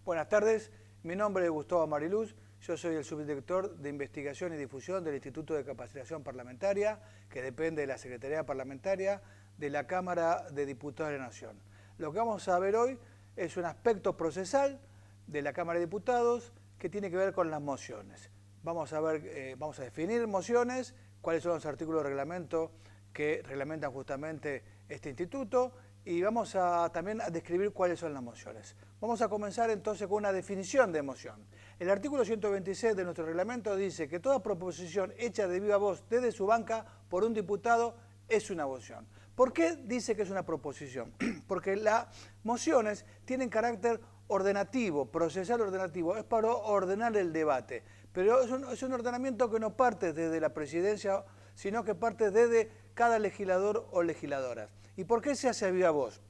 Buenas tardes, mi nombre es Gustavo Mariluz, yo soy el subdirector de Investigación y Difusión del Instituto de Capacitación Parlamentaria, que depende de la Secretaría Parlamentaria de la Cámara de Diputados de la Nación. Lo que vamos a ver hoy es un aspecto procesal de la Cámara de Diputados que tiene que ver con las mociones. Vamos a definir mociones, cuáles son los artículos de reglamento que reglamentan justamente este instituto, y vamos también a describir cuáles son las mociones. Vamos a comenzar entonces con una definición de moción. El artículo 126 de nuestro reglamento dice que toda proposición hecha de viva voz desde su banca por un diputado es una moción. ¿Por qué dice que es una proposición? Porque las mociones tienen carácter ordenativo, procesal ordenativo, es para ordenar el debate. Pero es un ordenamiento que no parte desde la presidencia, sino que parte desde cada legislador o legisladoras. ¿Y por qué se hace a viva voz?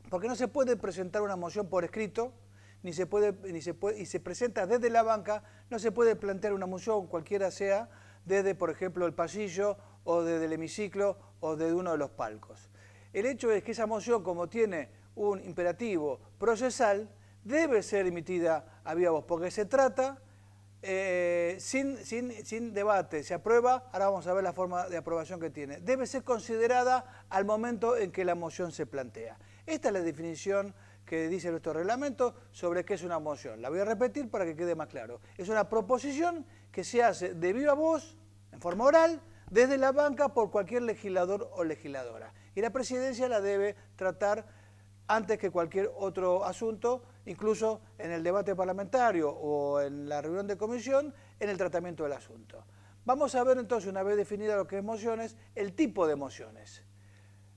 Porque no se puede presentar una moción por escrito, y se presenta desde la banca, no se puede plantear una moción, cualquiera sea, desde, por ejemplo, el pasillo, o desde el hemiciclo, o desde uno de los palcos. El hecho es que esa moción, como tiene un imperativo procesal, debe ser emitida a viva voz, porque se trata sin debate, se aprueba, ahora vamos a ver la forma de aprobación que tiene. Debe ser considerada al momento en que la moción se plantea. Esta es la definición que dice nuestro reglamento sobre qué es una moción. La voy a repetir para que quede más claro. Es una proposición que se hace de viva voz, en forma oral, desde la banca por cualquier legislador o legisladora. Y la presidencia la debe tratar antes que cualquier otro asunto, incluso en el debate parlamentario o en la reunión de comisión, en el tratamiento del asunto. Vamos a ver entonces, una vez definida lo que es mociones, el tipo de mociones.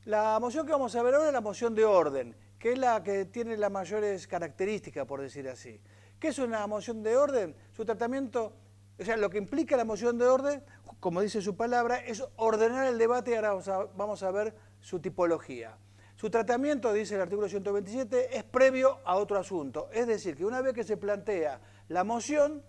La moción que vamos a ver ahora es la moción de orden, que es la que tiene las mayores características, por decir así. ¿Qué es una moción de orden? Su tratamiento, o sea, lo que implica la moción de orden, como dice su palabra, es ordenar el debate, y ahora vamos a ver su tipología. Su tratamiento, dice el artículo 127, es previo a otro asunto. Es decir, que una vez que se plantea la moción,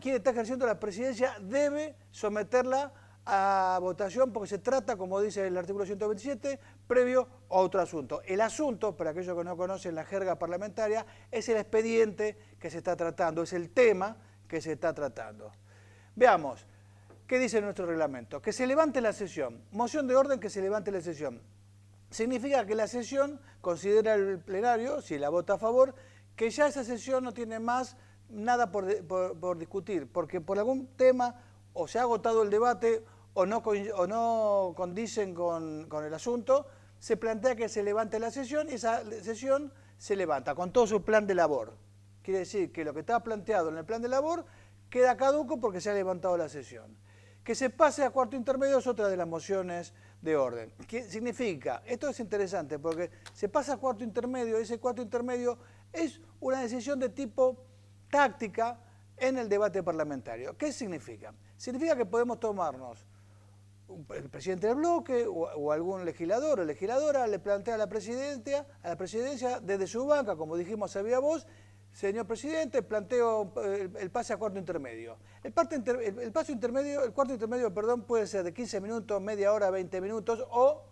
quien está ejerciendo la presidencia debe someterla a votación porque se trata, como dice el artículo 127, previo a otro asunto. El asunto, para aquellos que no conocen la jerga parlamentaria, es el expediente que se está tratando, es el tema que se está tratando. Veamos, ¿qué dice nuestro reglamento? Que se levante la sesión. Moción de orden, que se levante la sesión. Significa que la sesión considera el plenario, si la vota a favor, que ya esa sesión no tiene más nada por discutir, porque por algún tema o se ha agotado el debate o no condicen con el asunto, se plantea que se levante la sesión y esa sesión se levanta con todo su plan de labor. Quiere decir que lo que estaba planteado en el plan de labor queda caduco porque se ha levantado la sesión. Que se pase a cuarto intermedio es otra de las mociones de orden. ¿Qué significa? Esto es interesante porque se pasa a cuarto intermedio, ese cuarto intermedio es una decisión de tipo táctica en el debate parlamentario. ¿Qué significa? Significa que podemos tomarnos, el presidente del bloque o algún legislador o legisladora le plantea a la presidencia desde su banca, como dijimos a viva voz, señor presidente, planteo el pase a cuarto intermedio. El cuarto intermedio, puede ser de 15 minutos, media hora, 20 minutos o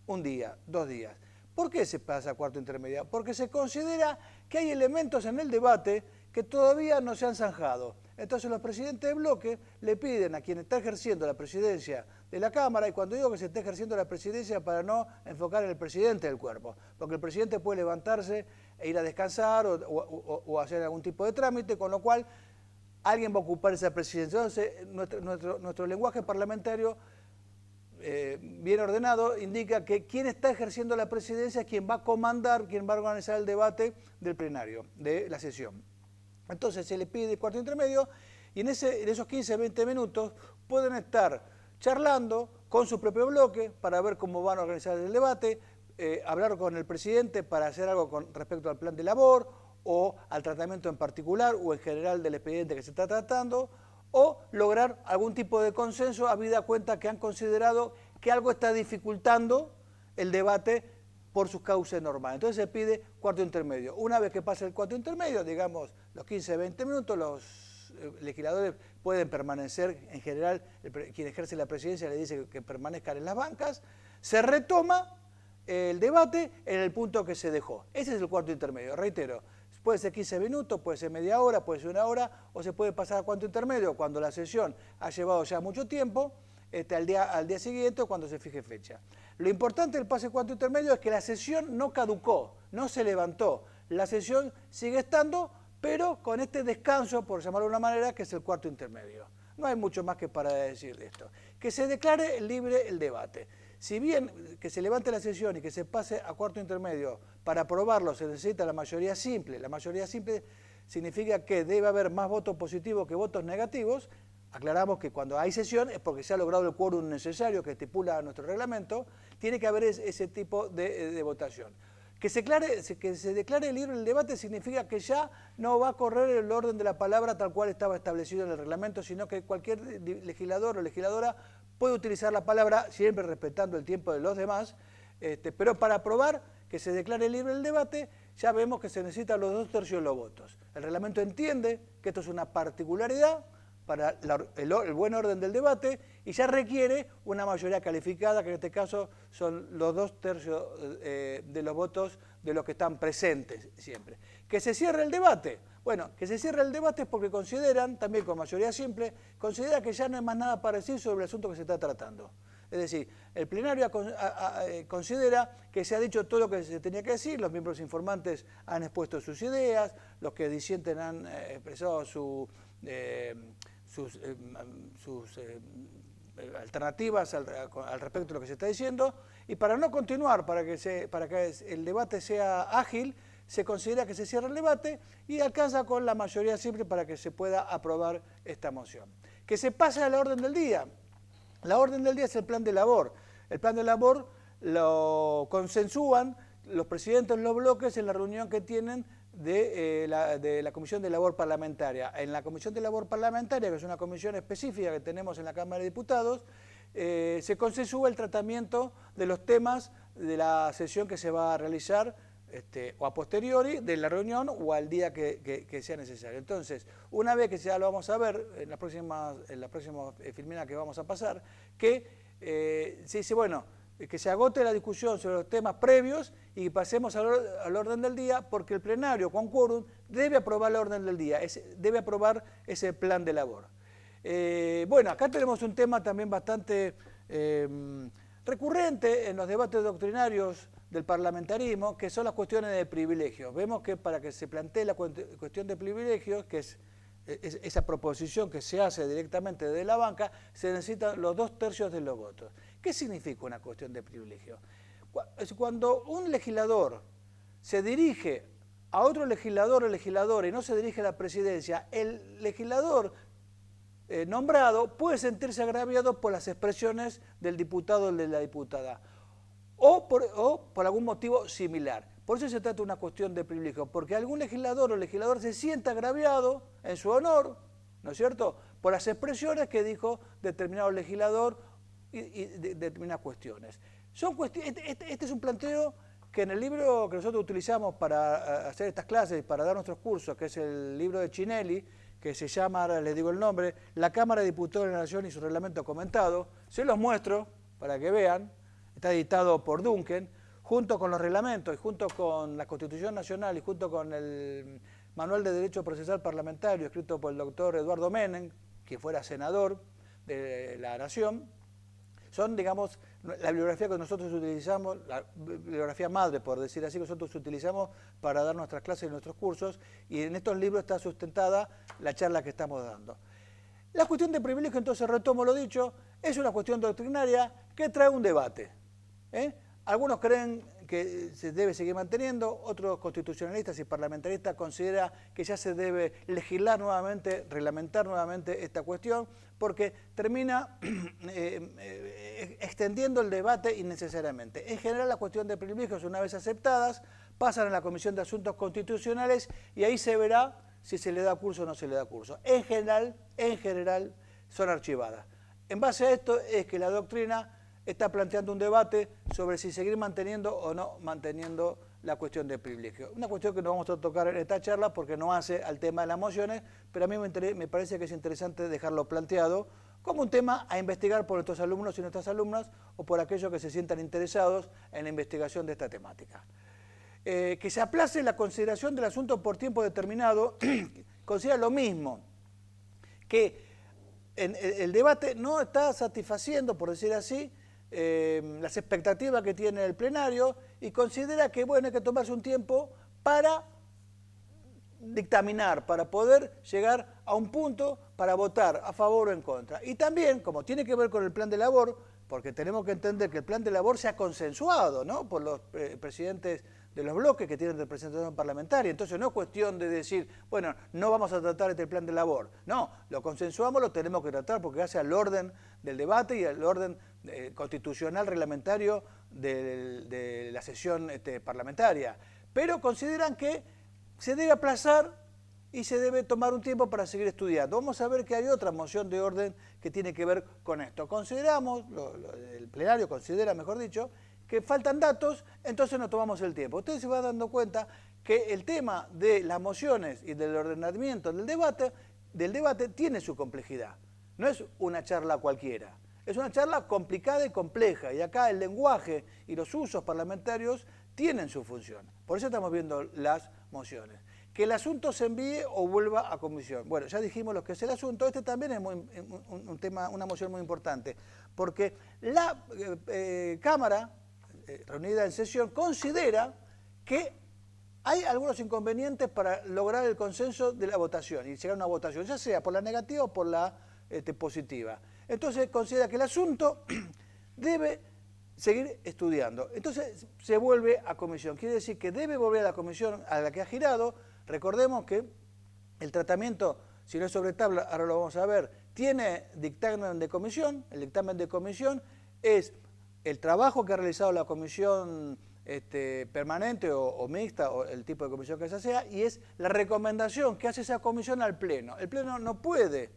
un día, 2 días. ¿Por qué se pasa a cuarto intermedio? Porque se considera que hay elementos en el debate que todavía no se han zanjado. Entonces los presidentes de bloque le piden a quien está ejerciendo la presidencia de la Cámara, y cuando digo que se está ejerciendo la presidencia, para no enfocar en el presidente del cuerpo, porque el presidente puede levantarse e ir a descansar o hacer algún tipo de trámite, con lo cual alguien va a ocupar esa presidencia. Entonces nuestro lenguaje parlamentario bien ordenado indica que quien está ejerciendo la presidencia es quien va a comandar, quien va a organizar el debate del plenario, de la sesión. Entonces se le pide cuarto intermedio y en esos 15-20 minutos pueden estar charlando con su propio bloque para ver cómo van a organizar el debate, hablar con el presidente para hacer algo con respecto al plan de labor o al tratamiento en particular o en general del expediente que se está tratando, o lograr algún tipo de consenso habida cuenta que han considerado que algo está dificultando el debate por sus causas normales. Entonces se pide cuarto intermedio. Una vez que pasa el cuarto intermedio, digamos los 15-20 minutos, los legisladores pueden permanecer, en general quien ejerce la presidencia le dice que permanezcan en las bancas, se retoma el debate en el punto que se dejó. Ese es el cuarto intermedio, reitero. puede ser 15 minutos, puede ser media hora, puede ser una hora, o se puede pasar a cuarto intermedio cuando la sesión ha llevado ya mucho tiempo, al día siguiente o cuando se fije fecha. Lo importante del pase cuarto intermedio es que la sesión no caducó, no se levantó. La sesión sigue estando, pero con este descanso, por llamarlo de una manera, que es el cuarto intermedio. No hay mucho más que para decir de esto. Que se declare libre el debate. Si bien que se levante la sesión y que se pase a cuarto intermedio, para aprobarlo se necesita la mayoría simple. La mayoría simple significa que debe haber más votos positivos que votos negativos. Aclaramos que cuando hay sesión es porque se ha logrado el quórum necesario que estipula nuestro reglamento. Tiene que haber ese tipo de votación. Que se declare libre el debate significa que ya no va a correr el orden de la palabra tal cual estaba establecido en el reglamento, sino que cualquier legislador o legisladora puede utilizar la palabra, siempre respetando el tiempo de los demás, pero para aprobar que se declare libre el debate, ya vemos que se necesitan los 2/3 de los votos. El reglamento entiende que esto es una particularidad para el buen orden del debate y ya requiere una mayoría calificada, que en este caso son los 2/3 de los votos de los que están presentes siempre. ¿Que se cierre el debate? Bueno, que se cierre el debate es porque consideran, también con mayoría simple, considera que ya no hay más nada para decir sobre el asunto que se está tratando. Es decir, el plenario considera que se ha dicho todo lo que se tenía que decir, los miembros informantes han expuesto sus ideas, los que disienten han expresado sus alternativas al respecto de lo que se está diciendo, y para no continuar, para que el debate sea ágil, se considera que se cierra el debate y alcanza con la mayoría simple para que se pueda aprobar esta moción. Que se pase a la orden del día. La orden del día es el plan de labor. El plan de labor lo consensúan los presidentes de los bloques en la reunión que tienen de la Comisión de Labor Parlamentaria. En la Comisión de Labor Parlamentaria, que es una comisión específica que tenemos en la Cámara de Diputados, se consensúa el tratamiento de los temas de la sesión que se va a realizar o a posteriori de la reunión o al día que sea necesario. Entonces, una vez que ya lo vamos a ver en la próxima filmina que vamos a pasar, que se dice, bueno, que se agote la discusión sobre los temas previos y pasemos al orden del día, porque el plenario con quórum debe aprobar el orden del día, debe aprobar ese plan de labor. Bueno, acá tenemos un tema también bastante recurrente en los debates doctrinarios del parlamentarismo, que son las cuestiones de privilegios. Vemos que para que se plantee la cuestión de privilegios, que es esa proposición que se hace directamente de la banca, se necesitan los 2/3 de los votos. ¿Qué significa una cuestión de privilegio? Cuando un legislador se dirige a otro legislador o legisladora y no se dirige a la presidencia, el legislador nombrado puede sentirse agraviado por las expresiones del diputado o de la diputada, o por algún motivo similar. Por eso se trata de una cuestión de privilegio, porque algún legislador o legisladora se sienta agraviado en su honor, ¿no es cierto?, por las expresiones que dijo determinado legislador y determinadas cuestiones. Este es un planteo que en el libro que nosotros utilizamos para hacer estas clases, para dar nuestros cursos, que es el libro de Chinelli, que se llama, ahora les digo el nombre, La Cámara de Diputados de la Nación y su reglamento comentado, se los muestro para que vean, está editado por Duncan, junto con los reglamentos y junto con la Constitución Nacional y junto con el Manual de Derecho Procesal Parlamentario escrito por el doctor Eduardo Menem, que fuera senador de la Nación. Son, digamos, la bibliografía que nosotros utilizamos, la bibliografía madre, por decir así, que nosotros utilizamos para dar nuestras clases y nuestros cursos, y en estos libros está sustentada la charla que estamos dando. La cuestión de privilegio, entonces, retomo lo dicho, es una cuestión doctrinaria que trae un debate. Algunos creen que se debe seguir manteniendo, otros constitucionalistas y parlamentaristas consideran que ya se debe legislar nuevamente, reglamentar nuevamente esta cuestión, porque termina extendiendo el debate innecesariamente. En general, la cuestión de privilegios, una vez aceptadas, pasan a la Comisión de Asuntos Constitucionales y ahí se verá si se le da curso o no se le da curso. En general, son archivadas. En base a esto es que la doctrina está planteando un debate sobre si seguir manteniendo o no manteniendo la cuestión de privilegio. Una cuestión que no vamos a tocar en esta charla porque no hace al tema de las mociones, pero a mí me parece que es interesante dejarlo planteado como un tema a investigar por nuestros alumnos y nuestras alumnas o por aquellos que se sientan interesados en la investigación de esta temática. que se aplace la consideración del asunto por tiempo determinado, considera lo mismo, que el debate no está satisfaciendo, por decir así, las expectativas que tiene el plenario y considera que bueno, hay que tomarse un tiempo para dictaminar, para poder llegar a un punto para votar a favor o en contra. Y también, como tiene que ver con el plan de labor, porque tenemos que entender que el plan de labor se ha consensuado, ¿no?, por los presidentes de los bloques que tienen representación parlamentaria. Entonces no es cuestión de decir, bueno, no vamos a tratar este plan de labor. No, lo consensuamos, lo tenemos que tratar porque hace al orden del debate y al orden constitucional reglamentario de la sesión parlamentaria. Pero consideran que se debe aplazar y se debe tomar un tiempo para seguir estudiando. Vamos a ver que hay otra moción de orden que tiene que ver con esto. Consideramos, el plenario considera, mejor dicho, que faltan datos, entonces nos tomamos el tiempo. Ustedes se van dando cuenta que el tema de las mociones y del ordenamiento del debate tiene su complejidad. No es una charla cualquiera, es una charla complicada y compleja. Y acá el lenguaje y los usos parlamentarios tienen su función. Por eso estamos viendo las mociones. Que el asunto se envíe o vuelva a comisión. Bueno, ya dijimos lo que es el asunto. Este también es un tema, una moción muy importante, porque la Cámara reunida en sesión considera que hay algunos inconvenientes para lograr el consenso de la votación y llegar a una votación, ya sea por la negativa o por la positiva. Entonces considera que el asunto debe seguir estudiando. Entonces se vuelve a comisión. Quiere decir que debe volver a la comisión a la que ha girado. Recordemos que el tratamiento, si no es sobre tabla, ahora lo vamos a ver, tiene dictamen de comisión. El dictamen de comisión es el trabajo que ha realizado la comisión permanente o mixta, o el tipo de comisión que sea, y es la recomendación que hace esa comisión al Pleno. El Pleno no puede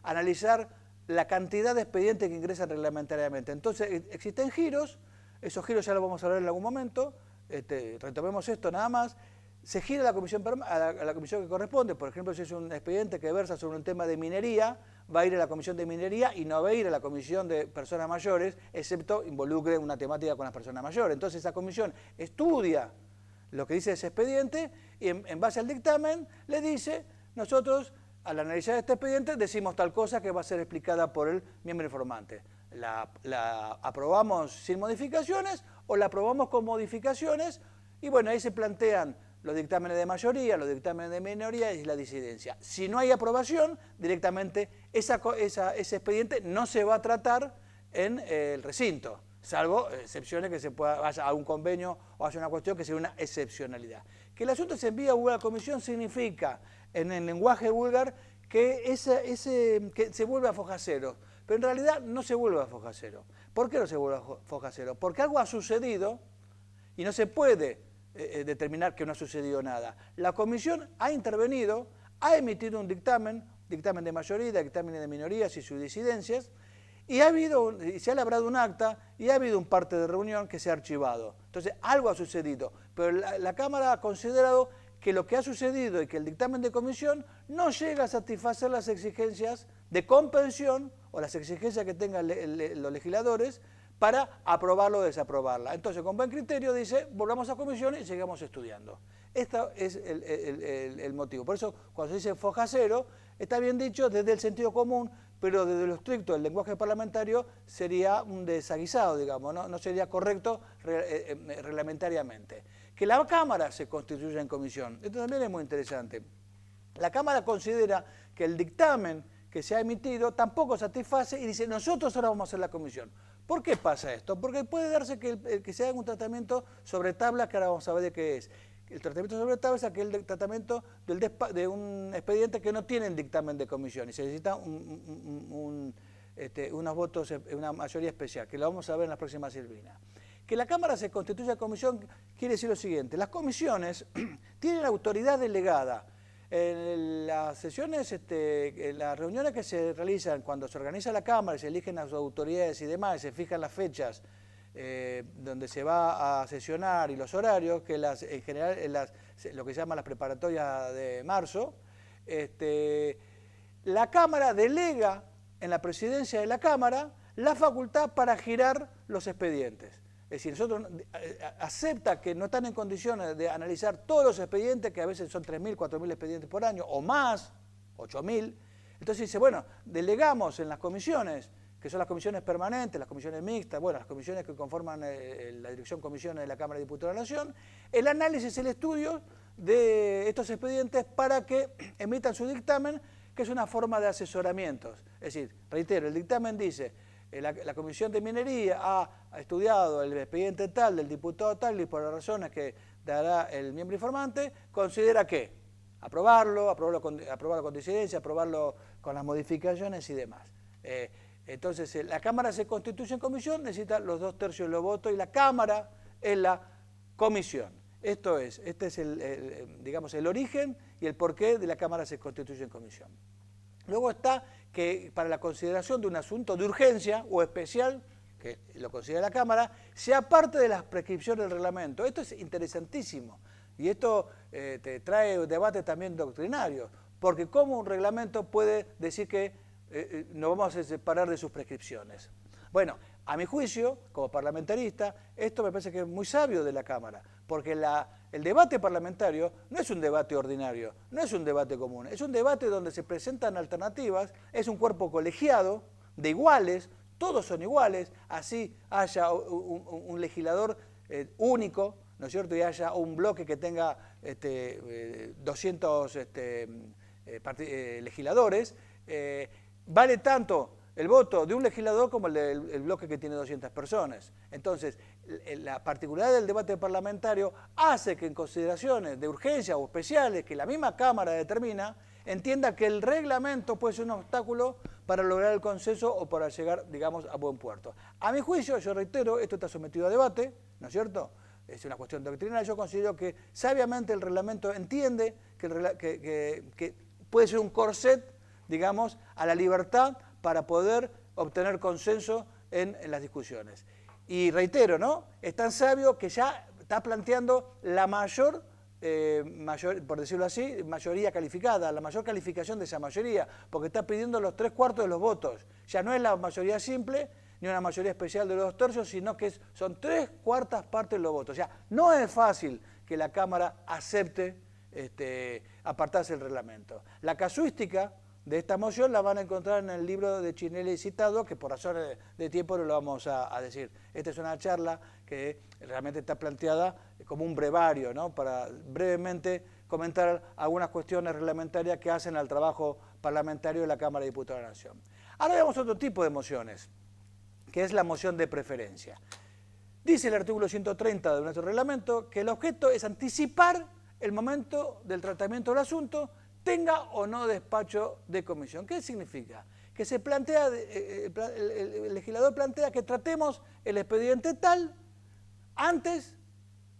analizar la cantidad de expedientes que ingresan reglamentariamente. Entonces existen giros, esos giros ya los vamos a ver en algún momento, retomemos esto nada más. Se gira a la comisión que corresponde. Por ejemplo, si es un expediente que versa sobre un tema de minería, va a ir a la comisión de minería y no va a ir a la comisión de personas mayores, excepto involucre una temática con las personas mayores. Entonces esa comisión estudia lo que dice ese expediente y en base al dictamen le dice, nosotros al analizar este expediente decimos tal cosa que va a ser explicada por el miembro informante. La aprobamos sin modificaciones o la aprobamos con modificaciones y bueno, ahí se plantean los dictámenes de mayoría, los dictámenes de minoría y la disidencia. Si no hay aprobación, directamente ese expediente no se va a tratar en el recinto, salvo excepciones que se pueda, vaya a un convenio o haya una cuestión que sea una excepcionalidad. Que el asunto se envíe a la comisión significa, en el lenguaje vulgar, que se vuelve a foja cero. Pero en realidad no se vuelve a foja cero. ¿Por qué no se vuelve a foja cero? Porque algo ha sucedido y no se puede determinar que no ha sucedido nada. La comisión ha intervenido, ha emitido un dictamen de mayoría, dictamen de minorías y sus disidencias, y se ha labrado un acta y ha habido un parte de reunión que se ha archivado. Entonces, algo ha sucedido, pero la Cámara ha considerado que lo que ha sucedido y que el dictamen de comisión no llega a satisfacer las exigencias de comprensión o las exigencias que tengan los legisladores para aprobarlo o desaprobarla. Entonces, con buen criterio dice, volvamos a comisión y sigamos estudiando. Este es el motivo. Por eso, cuando se dice foja cero, está bien dicho desde el sentido común, pero desde lo estricto del lenguaje parlamentario sería un desaguisado, digamos, no sería correcto reglamentariamente. Que la Cámara se constituya en comisión. Esto también es muy interesante. La Cámara considera que el dictamen que se ha emitido tampoco satisface y dice, nosotros ahora vamos a hacer la comisión. ¿Por qué pasa esto? Porque puede darse que se haga un tratamiento sobre tabla, que ahora vamos a ver de qué es. El tratamiento sobre tabla es aquel tratamiento de un expediente que no tiene el dictamen de comisión y se necesita unos votos, una mayoría especial, que lo vamos a ver en la próxima Silvina. Que la Cámara se constituya comisión quiere decir lo siguiente, las comisiones tienen autoridad delegada. En las sesiones, en las reuniones que se realizan cuando se organiza la Cámara y se eligen las autoridades y demás, y se fijan las fechas donde se va a sesionar y los horarios, que en general lo que se llama las preparatorias de marzo, la Cámara delega en la presidencia de la Cámara la facultad para girar los expedientes. es decir, nosotros acepta que no están en condiciones de analizar todos los expedientes, que a veces son 3.000, 4.000 expedientes por año, o más, 8.000. Entonces dice, bueno, delegamos en las comisiones, que son las comisiones permanentes, las comisiones mixtas, bueno, las comisiones que conforman la dirección comisiones de la Cámara de Diputados de la Nación, el análisis, el estudio de estos expedientes para que emitan su dictamen, que es una forma de asesoramientos. Es decir, reitero, el dictamen dice, la Comisión de Minería ha estudiado el expediente tal del diputado tal y por las razones que dará el miembro informante, considera que aprobarlo con disidencia, aprobarlo con las modificaciones y demás. Entonces, la Cámara se constituye en comisión, necesita los 2/3 de los votos y la Cámara es la comisión. Este es digamos, el origen y el porqué de la Cámara se constituye en comisión. Luego está que para la consideración de un asunto de urgencia o especial, que lo considera la Cámara, sea parte de las prescripciones del reglamento. Esto es interesantísimo y esto te trae debate también doctrinario, porque ¿cómo un reglamento puede decir que nos vamos a separar de sus prescripciones? Bueno, a mi juicio, como parlamentarista, esto me parece que es muy sabio de la Cámara, porque el debate parlamentario no es un debate ordinario, no es un debate común, es un debate donde se presentan alternativas, es un cuerpo colegiado, de iguales, todos son iguales, así haya un legislador único, ¿no es cierto?, y haya un bloque que tenga 200 legisladores, vale tanto el voto de un legislador como el bloque que tiene 200 personas. Entonces, la particularidad del debate parlamentario hace que en consideraciones de urgencia o especiales que la misma Cámara determina, entienda que el reglamento puede ser un obstáculo para lograr el consenso o para llegar, digamos, a buen puerto. A mi juicio, yo reitero, esto está sometido a debate, ¿no es cierto?, es una cuestión doctrinal. Yo considero que sabiamente el reglamento entiende que puede ser un corset, digamos, a la libertad para poder obtener consenso en las discusiones. Y reitero, ¿no?, es tan sabio que ya está planteando la mayor, por decirlo así, mayoría calificada, la mayor calificación de esa mayoría, porque está pidiendo los 3/4 de los votos. Ya no es la mayoría simple, ni una mayoría especial de los 2/3, sino que son 3/4 partes de los votos. O sea, no es fácil que la Cámara acepte apartarse del reglamento. La casuística de esta moción la van a encontrar en el libro de Chinelli citado, que por razones de tiempo no lo vamos a decir. Esta es una charla que realmente está planteada como un brevario, ¿no?, para brevemente comentar algunas cuestiones reglamentarias que hacen al trabajo parlamentario de la Cámara de Diputados de la Nación. Ahora veamos otro tipo de mociones, que es la moción de preferencia. Dice el artículo 130 de nuestro reglamento que el objeto es anticipar el momento del tratamiento del asunto, tenga o no despacho de comisión. ¿Qué significa? Que se plantea, el legislador plantea que tratemos el expediente tal antes,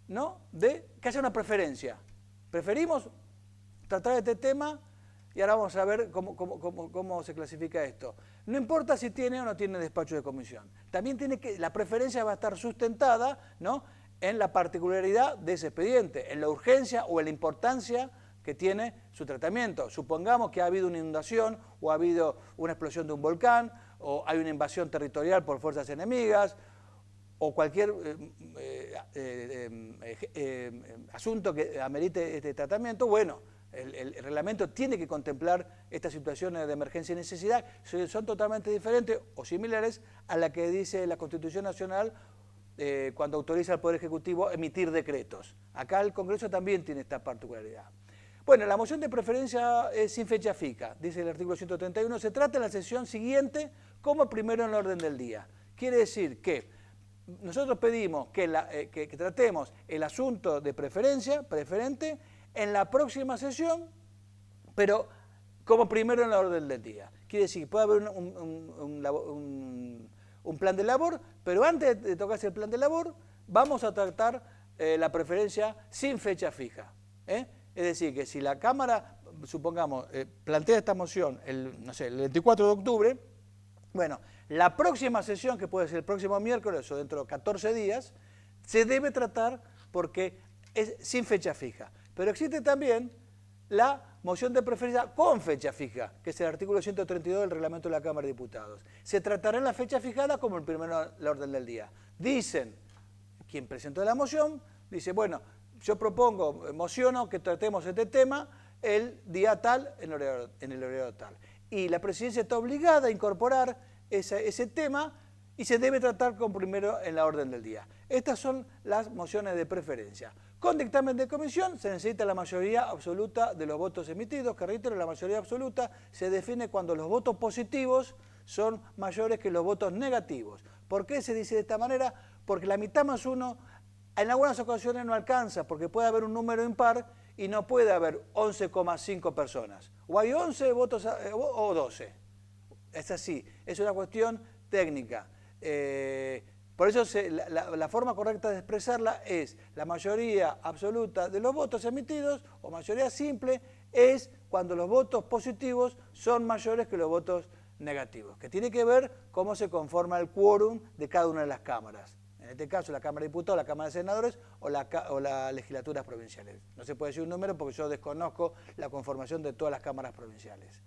¿no?, de que haya una preferencia. Preferimos tratar este tema y ahora vamos a ver cómo se clasifica esto. No importa si tiene o no tiene despacho de comisión. También la preferencia va a estar sustentada, ¿no?, en la particularidad de ese expediente, en la urgencia o en la importancia que tiene su tratamiento. Supongamos que ha habido una inundación o ha habido una explosión de un volcán o hay una invasión territorial por fuerzas enemigas o cualquier asunto que amerite este tratamiento. Bueno, el reglamento tiene que contemplar estas situaciones de emergencia y necesidad, son totalmente diferentes o similares a la que dice la Constitución Nacional cuando autoriza al Poder Ejecutivo a emitir decretos. Acá el Congreso también tiene esta particularidad. Bueno, la moción de preferencia es sin fecha fija, dice el artículo 131, se trata en la sesión siguiente como primero en el orden del día. Quiere decir que nosotros pedimos que tratemos el asunto de preferente en la próxima sesión, pero como primero en el orden del día. Quiere decir que puede haber un plan de labor, pero antes de tocarse el plan de labor, vamos a tratar la preferencia sin fecha fija. Es decir, que si la Cámara, supongamos, plantea esta moción el 24 de octubre, bueno, la próxima sesión, que puede ser el próximo miércoles o dentro de 14 días, se debe tratar porque es sin fecha fija. Pero existe también la moción de preferencia con fecha fija, que es el artículo 132 del reglamento de la Cámara de Diputados. Se tratará en la fecha fijada como el primero en el orden del día. Dicen quien presentó la moción dice, bueno, yo propongo, mociono que tratemos este tema el día tal en el horario tal. Y la presidencia está obligada a incorporar ese tema y se debe tratar como primero en la orden del día. Estas son las mociones de preferencia. Con dictamen de comisión se necesita la mayoría absoluta de los votos emitidos, que reitero, la mayoría absoluta se define cuando los votos positivos son mayores que los votos negativos. ¿Por qué se dice de esta manera? Porque la mitad más uno en algunas ocasiones no alcanza, porque puede haber un número impar y no puede haber 11,5 personas. O hay 11 votos o 12. Es así, es una cuestión técnica. Por eso la forma correcta de expresarla es la mayoría absoluta de los votos emitidos, o mayoría simple, es cuando los votos positivos son mayores que los votos negativos, que tiene que ver cómo se conforma el quórum de cada una de las cámaras. En este caso, la Cámara de Diputados, la Cámara de Senadores o las legislaturas provinciales. No se puede decir un número porque yo desconozco la conformación de todas las cámaras provinciales.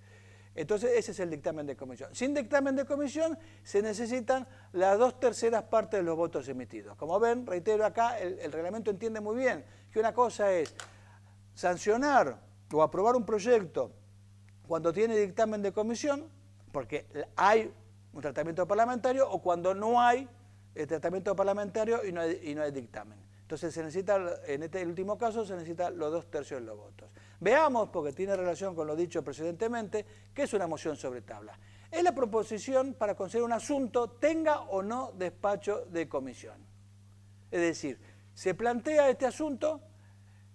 Entonces, ese es el dictamen de comisión. Sin dictamen de comisión se necesitan las 2/3 partes de los votos emitidos. Como ven, reitero acá, el reglamento entiende muy bien que una cosa es sancionar o aprobar un proyecto cuando tiene dictamen de comisión, porque hay un tratamiento parlamentario, o cuando no hay el tratamiento parlamentario y no hay dictamen. Entonces se necesita, en este último caso, se necesita los 2/3 de los votos. Veamos, porque tiene relación con lo dicho precedentemente, qué es una moción sobre tabla. Es la proposición para considerar un asunto tenga o no despacho de comisión. Es decir, se plantea este asunto,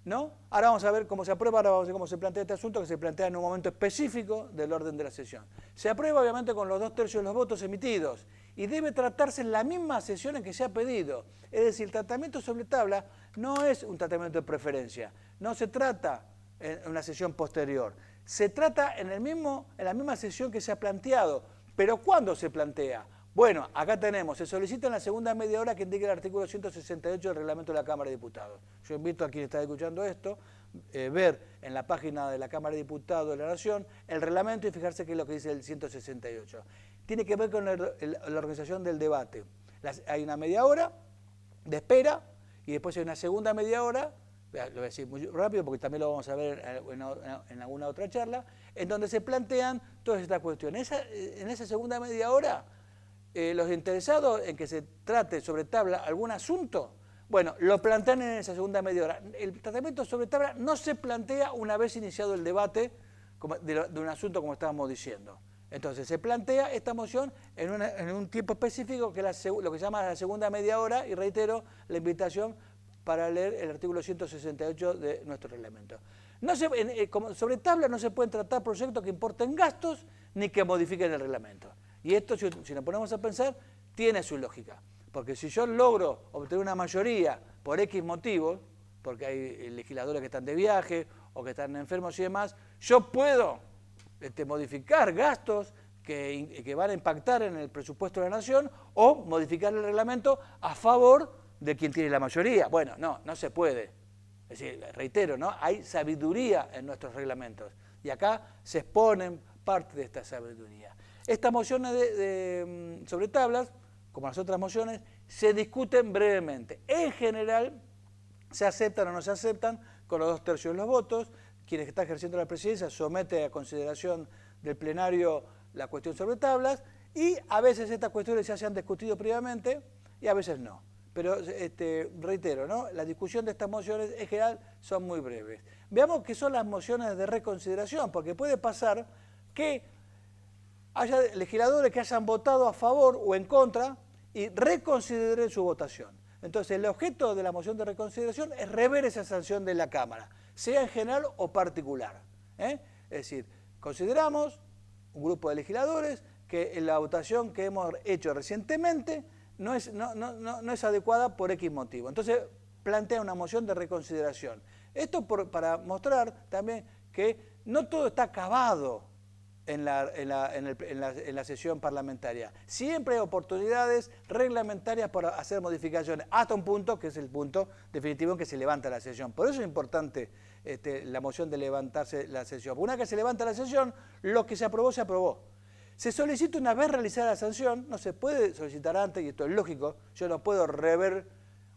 ¿no? Ahora vamos a ver cómo se aprueba, ahora vamos a ver cómo se plantea este asunto, que se plantea en un momento específico del orden de la sesión. Se aprueba obviamente con los 2/3 de los votos emitidos y debe tratarse en la misma sesión en que se ha pedido. Es decir, el tratamiento sobre tabla no es un tratamiento de preferencia, no se trata en una sesión posterior, se trata en la misma sesión que se ha planteado. ¿Pero cuándo se plantea? Bueno, acá tenemos, se solicita en la segunda media hora que indique el artículo 168 del reglamento de la Cámara de Diputados. Yo invito a quien está escuchando esto, ver en la página de la Cámara de Diputados de la Nación el reglamento y fijarse qué es lo que dice el 168. Tiene que ver con la organización del debate. Hay una media hora de espera y después hay una segunda media hora, lo voy a decir muy rápido porque también lo vamos a ver en alguna otra charla, en donde se plantean todas estas cuestiones. En esa segunda media hora, los interesados en que se trate sobre tabla algún asunto, bueno, lo plantean en esa segunda media hora. El tratamiento sobre tabla no se plantea una vez iniciado el debate de un asunto como estábamos diciendo. Entonces se plantea esta moción en un tiempo específico que es lo que se llama la segunda media hora, y reitero la invitación para leer el artículo 168 de nuestro reglamento. Sobre tabla no se pueden tratar proyectos que importen gastos ni que modifiquen el reglamento. Y esto, si nos ponemos a pensar, tiene su lógica. Porque si yo logro obtener una mayoría por X motivos, porque hay legisladores que están de viaje o que están enfermos y demás, yo puedo modificar gastos que van a impactar en el presupuesto de la Nación o modificar el reglamento a favor de quien tiene la mayoría. Bueno, no se puede. Es decir, reitero, ¿no? Hay sabiduría en nuestros reglamentos y acá se exponen parte de esta sabiduría. Estas mociones sobre tablas, como las otras mociones, se discuten brevemente. En general, se aceptan o no se aceptan con los 2/3 de los votos. Quien está ejerciendo la presidencia somete a consideración del plenario la cuestión sobre tablas y a veces estas cuestiones ya se han discutido previamente y a veces no. Pero reitero, ¿no? La discusión de estas mociones en general son muy breves. Veamos qué son las mociones de reconsideración, porque puede pasar que haya legisladores que hayan votado a favor o en contra y reconsideren su votación. Entonces, el objeto de la moción de reconsideración es rever esa sanción de la Cámara, sea en general o particular. Es decir, consideramos, un grupo de legisladores, que la votación que hemos hecho recientemente no es adecuada por X motivo. Entonces, plantea una moción de reconsideración. Esto para mostrar también que no todo está acabado en la sesión parlamentaria. Siempre hay oportunidades reglamentarias para hacer modificaciones, hasta un punto que es el punto definitivo en que se levanta la sesión. Por eso es importante la moción de levantarse la sesión. Una vez que se levanta la sesión, lo que se aprobó, se aprobó. Se solicita una vez realizada la sanción, no se puede solicitar antes, y esto es lógico, yo no puedo rever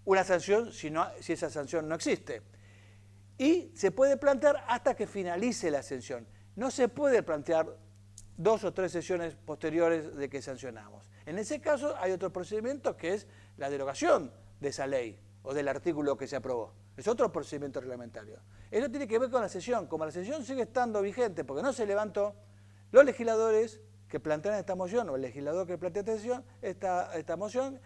una sanción si esa sanción no existe. Y se puede plantear hasta que finalice la sanción. No se puede plantear 2 o 3 sesiones posteriores de que sancionamos. En ese caso hay otro procedimiento que es la derogación de esa ley o del artículo que se aprobó. Es otro procedimiento reglamentario. Eso tiene que ver con la sesión. Como la sesión sigue estando vigente porque no se levantó, los legisladores que plantean esta moción o el legislador que plantea esta moción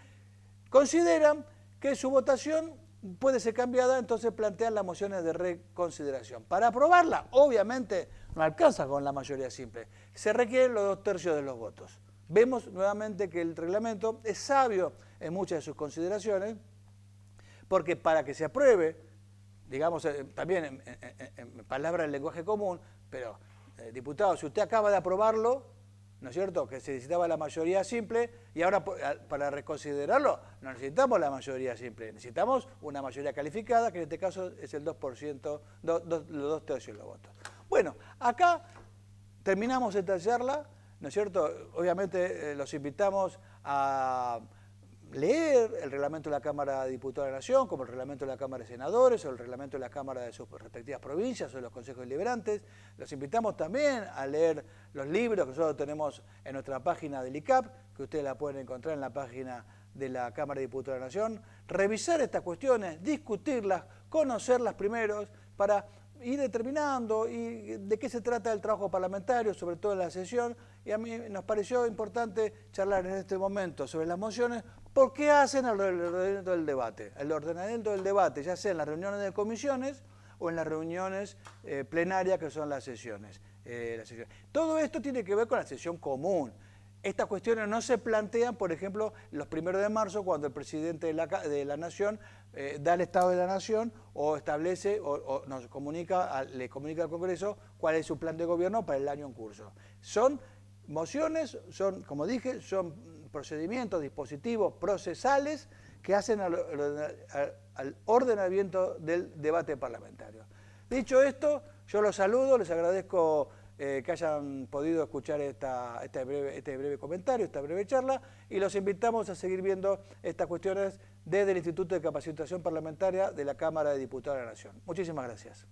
consideran que su votación puede ser cambiada, entonces plantean las mociones de reconsideración. Para aprobarla, obviamente, no alcanza con la mayoría simple. Se requieren los 2/3 de los votos. Vemos nuevamente que el reglamento es sabio en muchas de sus consideraciones, porque para que se apruebe, digamos, también en palabras del lenguaje común, pero, diputado, si usted acaba de aprobarlo, ¿no es cierto?, que se necesitaba la mayoría simple, y ahora para reconsiderarlo no necesitamos la mayoría simple, necesitamos una mayoría calificada, que en este caso es el 2%, los 2/3 de los votos. Bueno, acá terminamos esta charla, ¿no es cierto? Obviamente los invitamos a leer el reglamento de la Cámara de Diputados de la Nación, como el reglamento de la Cámara de Senadores, o el reglamento de la Cámara de sus respectivas provincias, o de los consejos deliberantes. Los invitamos también a leer los libros que nosotros tenemos en nuestra página del ICAP, que ustedes la pueden encontrar en la página de la Cámara de Diputados de la Nación. Revisar estas cuestiones, discutirlas, conocerlas primero, para ir determinando de qué se trata el trabajo parlamentario, sobre todo en la sesión, y a mí nos pareció importante charlar en este momento sobre las mociones, por qué hacen el ordenamiento del debate. El ordenamiento del debate, ya sea en las reuniones de comisiones o en las reuniones plenarias, que son las sesiones. Todo esto tiene que ver con la sesión común. Estas cuestiones no se plantean, por ejemplo, los 1 de marzo, cuando el presidente de la Nación da el Estado de la Nación o establece o nos comunica, le comunica al Congreso cuál es su plan de gobierno para el año en curso. Son mociones, son, como dije, son procedimientos, dispositivos procesales que hacen al ordenamiento del debate parlamentario. Dicho esto, yo los saludo, les agradezco que hayan podido escuchar este breve comentario, esta breve charla, y los invitamos a seguir viendo estas cuestiones desde el Instituto de Capacitación Parlamentaria de la Cámara de Diputados de la Nación. Muchísimas gracias.